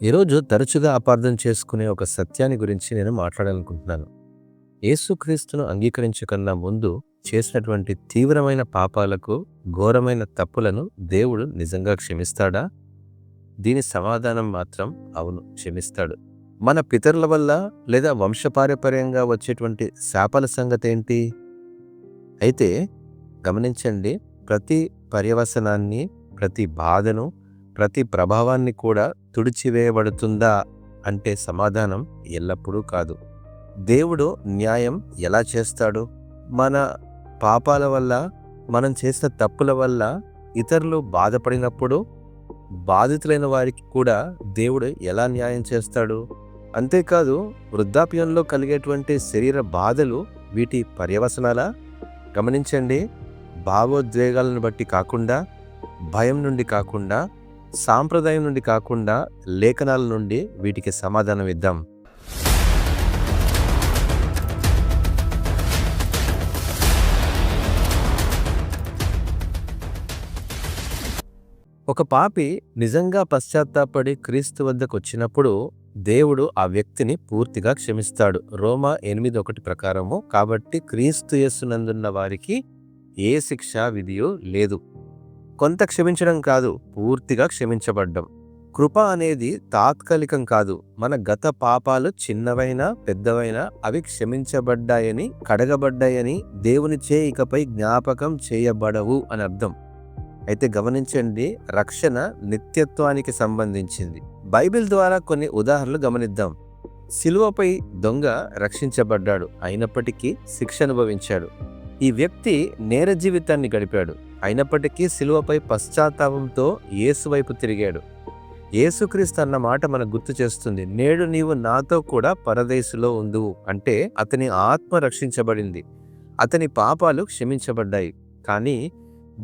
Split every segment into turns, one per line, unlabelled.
ఈరోజు తరచుగా అపార్థం చేసుకునే ఒక సత్యాన్ని గురించి నేను మాట్లాడాలనుకుంటున్నాను. యేసుక్రీస్తును అంగీకరించకన్నా ముందు చేసినటువంటి తీవ్రమైన పాపాలకు, ఘోరమైన తప్పులను దేవుడు నిజంగా క్షమిస్తాడా? దీని సమాధానం మాత్రం అవును, క్షమిస్తాడు. మన పితరుల వల్ల లేదా వంశపారంపర్యంగా వచ్చేటువంటి శాపాల సంగతేంటి? అయితే గమనించండి, ప్రతి పర్యవసనాన్ని, ప్రతి బాధను, ప్రతి ప్రభావాన్ని కూడా తుడిచివేయబడుతుందా అంటే సమాధానం ఎల్లప్పుడూ కాదు. దేవుడు న్యాయం ఎలా చేస్తాడు? మన పాపాల వల్ల, మనం చేసిన తప్పుల వల్ల ఇతరులు బాధపడినప్పుడు బాధితులైన వారికి కూడా దేవుడు ఎలా న్యాయం చేస్తాడు? అంతేకాదు, వృద్ధాప్యంలో కలిగేటువంటి శరీర బాధలు వీటి పర్యవసనాలా? గమనించండి, భావోద్వేగాలను బట్టి కాకుండా, భయం నుండి కాకుండా, సాంప్రదాయం నుండి కాకుండా, లేఖనాల నుండి వీటికి సమాధానం ఇద్దాం. ఒక పాపి నిజంగా పశ్చాత్తాపడి క్రీస్తు వద్దకు వచ్చినప్పుడు దేవుడు ఆ వ్యక్తిని పూర్తిగా క్షమిస్తాడు. రోమా 8:1 ప్రకారము, కాబట్టి క్రీస్తు యేసునందున్న వారికి ఏ శిక్షా విధియో లేదు. కొంత క్షమించడం కాదు, పూర్తిగా క్షమించబడ్డం. కృప అనేది తాత్కాలికం కాదు. మన గత పాపాలు చిన్నవైనా పెద్దవైనా అవి క్షమించబడ్డాయని, కడగబడ్డాయని, దేవునిచే ఇకపై జ్ఞాపకం చేయబడవు అని అర్థం. అయితే గమనించండి, రక్షణ నిత్యత్వానికి సంబంధించింది. బైబిల్ ద్వారా కొన్ని ఉదాహరణలు గమనిద్దాం. సిలువపై దొంగ రక్షించబడ్డాడు, అయినప్పటికీ శిక్ష అనుభవించాడు. ఈ వ్యక్తి నేర జీవితాన్ని గడిపాడు, అయినప్పటికీ సిలువపై పశ్చాత్తాపంతో యేసు వైపు తిరిగాడు. యేసుక్రీస్తు అన్న మాట మనకు గుర్తు చేస్తుంది, నేడు నీవు నాతో కూడా పరదేశులో ఉందువు. అంటే అతని ఆత్మ రక్షించబడింది, అతని పాపాలు క్షమించబడ్డాయి. కానీ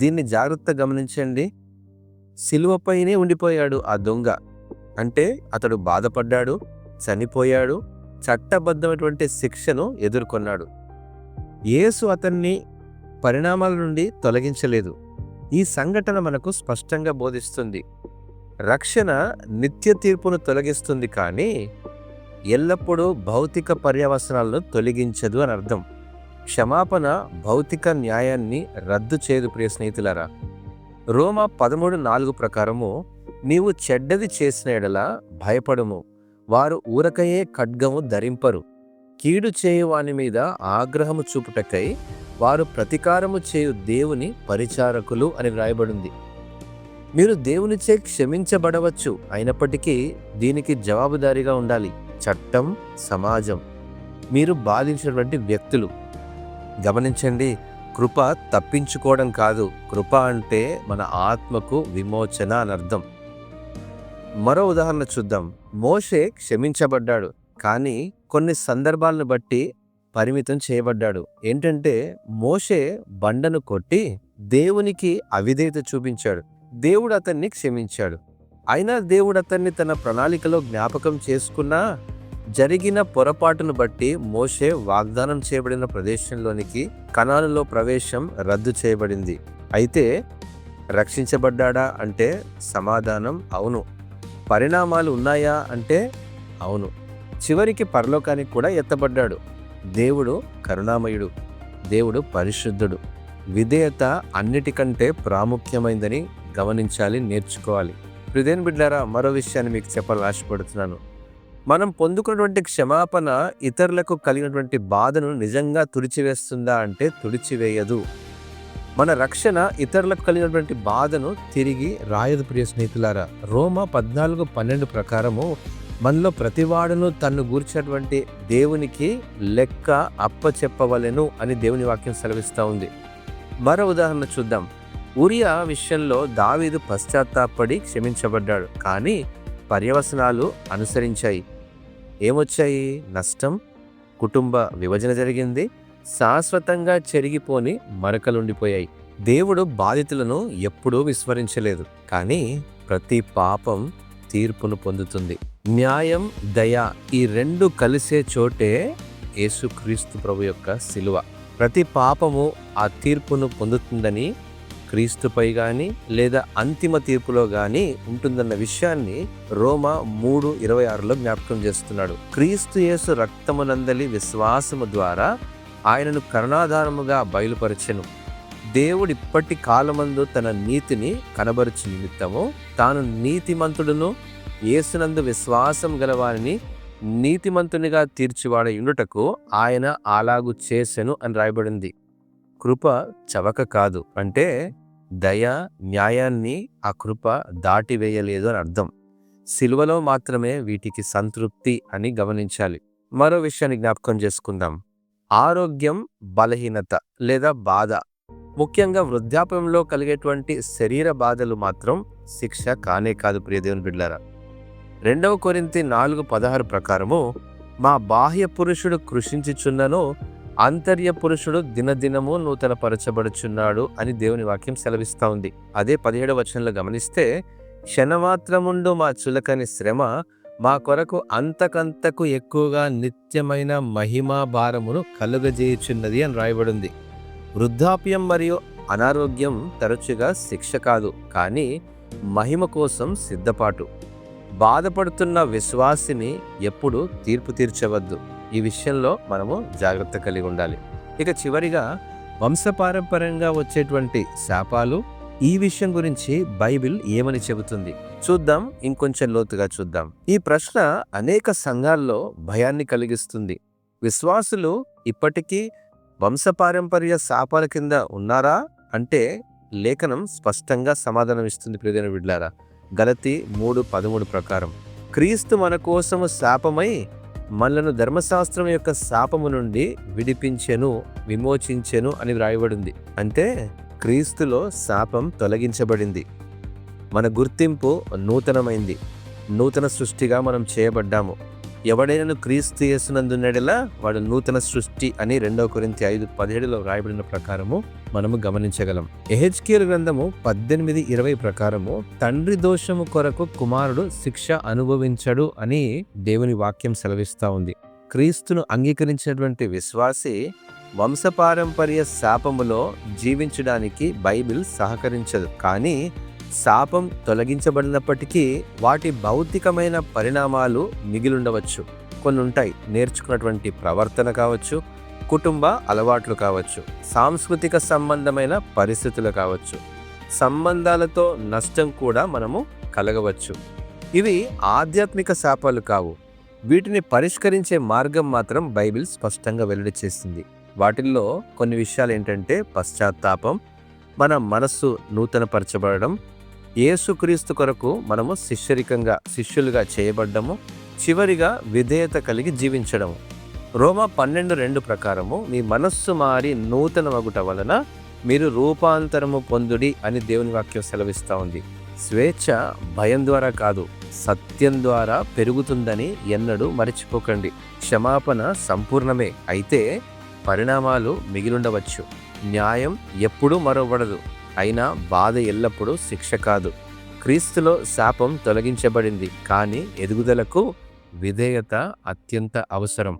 దీన్ని జాగ్రత్తగా గమనించండి, సిలువపైనే ఉండిపోయాడు ఆ దొంగ. అంటే అతడు బాధపడ్డాడు, చనిపోయాడు, చట్టబద్ధమైనటువంటి శిక్షను ఎదుర్కొన్నాడు. యేసు అతన్ని పరిణామాల నుండి తొలగించలేదు. ఈ సంఘటన మనకు స్పష్టంగా బోధిస్తుంది, రక్షణ నిత్య తీర్పును తొలగిస్తుంది, కానీ ఎల్లప్పుడూ భౌతిక పర్యవసనాలను తొలగించదు అని అర్థం. క్షమాపణ భౌతిక న్యాయాన్ని రద్దు చేయదు. ప్రియ స్నేహితులారా, రోమా 13:4 ప్రకారము, నీవు చెడ్డది చేసిన ఎడల భయపడుము, వారు ఊరకయే ఖడ్గము ధరింపరు, కీడు చేయు వాని మీద ఆగ్రహము చూపుటకై వారు ప్రతీకారము చేయు దేవుని పరిచారకులు అని వ్రాయబడింది. మీరు దేవునిచే క్షమించబడవచ్చు, అయినప్పటికీ దీనికి జవాబుదారీగా ఉండాలి. చట్టం, సమాజం, మీరు బాధించినటువంటి వ్యక్తులు. గమనించండి, కృప తప్పించుకోవడం కాదు. కృప అంటే మన ఆత్మకు విమోచన అని అర్థం. మరో ఉదాహరణ చూద్దాం. మోషే క్షమించబడ్డాడు, కానీ కొన్ని సందర్భాలను బట్టి పరిమితం చేయబడ్డాడు. ఏంటంటే, మోషే బండను కొట్టి దేవునికి అవిధేయత చూపించాడు. దేవుడు అతన్ని క్షమించాడు. అయినా దేవుడు అతన్ని తన ప్రణాళికలో జ్ఞాపకం చేసుకున్నా, జరిగిన పొరపాటును బట్టి మోషే వాగ్దానం చేయబడిన ప్రదేశంలోనికి, కనానులో ప్రవేశం రద్దు చేయబడింది. అయితే రక్షించబడ్డాడా అంటే సమాధానం అవును. పరిణామాలు ఉన్నాయా అంటే అవును. చివరికి పరలోకానికి కూడా ఎత్తబడ్డాడు. దేవుడు కరుణామయుడు, దేవుడు పరిశుద్ధుడు. విధేయత అన్నిటికంటే ప్రాముఖ్యమైందని గమనించాలి, నేర్చుకోవాలి. హృదయం బిడ్డారా, మరో విషయాన్ని మీకు చెప్పాలని ఆశపడుతున్నాను. మనం పొందుకున్నటువంటి క్షమాపణ ఇతరులకు కలిగినటువంటి బాధను నిజంగా తుడిచివేస్తుందా అంటే తుడిచివేయదు. మన రక్షణ ఇతరులకు కలిగినటువంటి బాధను తిరిగి రాయదు. ప్రియ స్నేహితులారా, రోమా 14:12 ప్రకారము, మనలో ప్రతివాడును తన్ను గూర్చినటువంటి దేవునికి లెక్క అప్పచెప్పవలెను అని దేవుని వాక్యం సెలవిస్తూ ఉంది. మరో ఉదాహరణ చూద్దాం. ఊరియా విషయంలో దావీదు పశ్చాత్తాపడి క్షమించబడ్డాడు, కానీ పర్యవసనాలు అనుసరించాయి. ఏమొచ్చాయి? నష్టం, కుటుంబ విభజన జరిగింది, శాశ్వతంగా చెరిగిపోని మరకలుండిపోయాయి. దేవుడు బాధితులను ఎప్పుడూ విస్మరించలేదు, కానీ ప్రతి పాపం తీర్పును పొందుతుంది. న్యాయం, దయ, ఈ రెండు కలిసే చోటే యేసుక్రీస్తు ప్రభు యొక్క శిలువ. ప్రతి పాపము ఆ తీర్పును పొందుతుందని క్రీస్తుపై గాని లేదా అంతిమ తీర్పులో గాని ఉంటుందన్న విషయాన్ని రోమా 3:26లో జ్ఞాపకం చేస్తున్నాడు. క్రీస్తు యేసు రక్తమునందలి విశ్వాసము ద్వారా ఆయనను కరుణాధారముగా బయలుపరచెను. దేవుడు ఇప్పటి కాలమందు తన నీతిని కనబరుచు నిమిత్తము తాను నీతిమంతుడును యేసునందు విశ్వాసం గలవారిని నీతిమంతునిగా తీర్చివాడ యుండుటకు ఆయన అలాగు చేసెను అని రాయబడింది. కృప చవక కాదు అంటే దయ న్యాయాన్ని ఆ కృప దాటివేయలేదు అని అర్థం. సిలువలో మాత్రమే వీటికి సంతృప్తి అని గమనించాలి. మరో విషయాన్ని జ్ఞాపకం చేసుకుందాం. ఆరోగ్యం, బలహీనత లేదా బాధ, ముఖ్యంగా వృద్ధాప్యంలో కలిగేటువంటి శరీర బాధలు మాత్రం శిక్ష కానే కాదు. ప్రియ దేవుని బిడ్డలారా, 2 కొరింథీ 4:16 ప్రకారము మా బాహ్య పురుషుడు కృషించుచున్నను ఆంతర్య పురుషుడు దినదినము నూతన పరచబడుచున్నాడు అని దేవుని వాక్యం సెలవిస్తా ఉంది. అదే 17వ వచనంలో గమనిస్తే క్షణమాత్రముండు మా చులకని శ్రమ మా కొరకు అంతకంతకు ఎక్కువగా నిత్యమైన మహిమా భారమును కలుగజేయుచున్నది అని రాయబడింది. వృద్ధాప్యం మరియు అనారోగ్యం తరచుగా శిక్ష కాదు, కానీ మహిమ కోసం సిద్ధపాటు. బాధపడుతున్న విశ్వాసిని ఎప్పుడు తీర్పు తీర్చవద్దు. ఈ విషయంలో మనము జాగ్రత్త కలిగి ఉండాలి. ఇక చివరిగా వంశపారంపర్యంగా వచ్చేటువంటి శాపాలు, ఈ విషయం గురించి బైబిల్ ఏమని చెబుతుంది చూద్దాం. ఇంకొంచెం లోతుగా చూద్దాం. ఈ ప్రశ్న అనేక సంఘాల్లో భయాన్ని కలిగిస్తుంది. విశ్వాసులు ఇప్పటికీ వంశపారంపర్య శాపాల కింద ఉన్నారా అంటే లేఖనం స్పష్టంగా సమాధానం ఇస్తుంది. ప్రియమైన బిడ్డలారా, గలతీ 3:13 ప్రకారం క్రీస్తు మన కోసము శాపమై మనలను ధర్మశాస్త్రం యొక్క శాపము నుండి విడిపించెను, విమోచించెను అని వ్రాయబడింది. అంటే క్రీస్తులో శాపం తొలగించబడింది. మన గుర్తింపు నూతనమైంది. నూతన సృష్టిగా మనం చేయబడ్డాము. ఎవడైనా క్రీస్తు యేసునందున్నడెలా వాడు నూతన సృష్టి అని 2 కొరింథీ 5:17లో రాయబడిన ప్రకారము మనము గమనించగలం. యెహెజ్కేలు గ్రంథము 18:20 ప్రకారము తండ్రి దోషము కొరకు కుమారుడు శిక్ష అనుభవించడు అని దేవుని వాక్యం సెలవిస్తా ఉంది. క్రీస్తును అంగీకరించినటువంటి విశ్వాసి వంశపారంపర్య శాపములో జీవించడానికి బైబిల్ సహకరించదు. కానీ శాపం తొలగించబడినప్పటికీ వాటి భౌతికమైన పరిణామాలు మిగిలిండవచ్చు. కొన్ని ఉంటాయి. నేర్చుకున్నటువంటి ప్రవర్తన కావచ్చు, కుటుంబ అలవాట్లు కావచ్చు, సాంస్కృతిక సంబంధమైన పరిస్థితులు కావచ్చు, సంబంధాలతో నష్టం కూడా మనము కలగవచ్చు. ఇవి ఆధ్యాత్మిక శాపాలు కావు. వీటిని పరిష్కరించే మార్గం మాత్రం బైబిల్ స్పష్టంగా వెల్లడి చేస్తుంది. వాటిల్లో కొన్ని విషయాలు ఏంటంటే పశ్చాత్తాపం, మన మనస్సు నూతనపరచబడడం, యేసుక్రీస్తు కొరకు మనము శిష్యులుగా చేయబడ్డము, చివరిగా విధేయత కలిగి జీవించడము. రోమా 12:2 ప్రకారము మీ మనస్సు మారి నూతన మగుట వలన మీరు రూపాంతరము పొందుడి అని దేవుని వాక్యం సెలవిస్తా ఉంది. స్వేచ్ఛ భయం ద్వారా కాదు, సత్యం ద్వారా పెరుగుతుందని ఎన్నడూ మరచిపోకండి. క్షమాపణ సంపూర్ణమే, అయితే పరిణామాలు మిగిలుండవచ్చు. న్యాయం ఎప్పుడూ మరవబడదు, అయినా బాధ ఎల్లప్పుడూ శిక్ష కాదు. క్రీస్తులో శాపం తొలగించబడింది, కానీ ఎదుగుదలకు విధేయత అత్యంత అవసరం.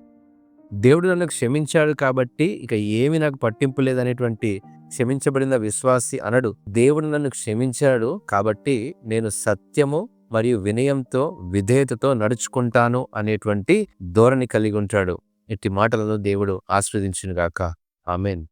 దేవుడు నన్ను క్షమించాడు కాబట్టి ఇక ఏమి నాకు పట్టింపు లేదనేటువంటి క్షమించబడిన విశ్వాసి అనడు. దేవుడు నన్ను క్షమించాడు కాబట్టి నేను సత్యము మరియు వినయంతో విధేయతతో నడుచుకుంటాను అనేటువంటి ధోరణి కలిగి ఉంటాడు. ఇట్టి మాటలను దేవుడు ఆశీర్వదించును గాక. ఆమేన్.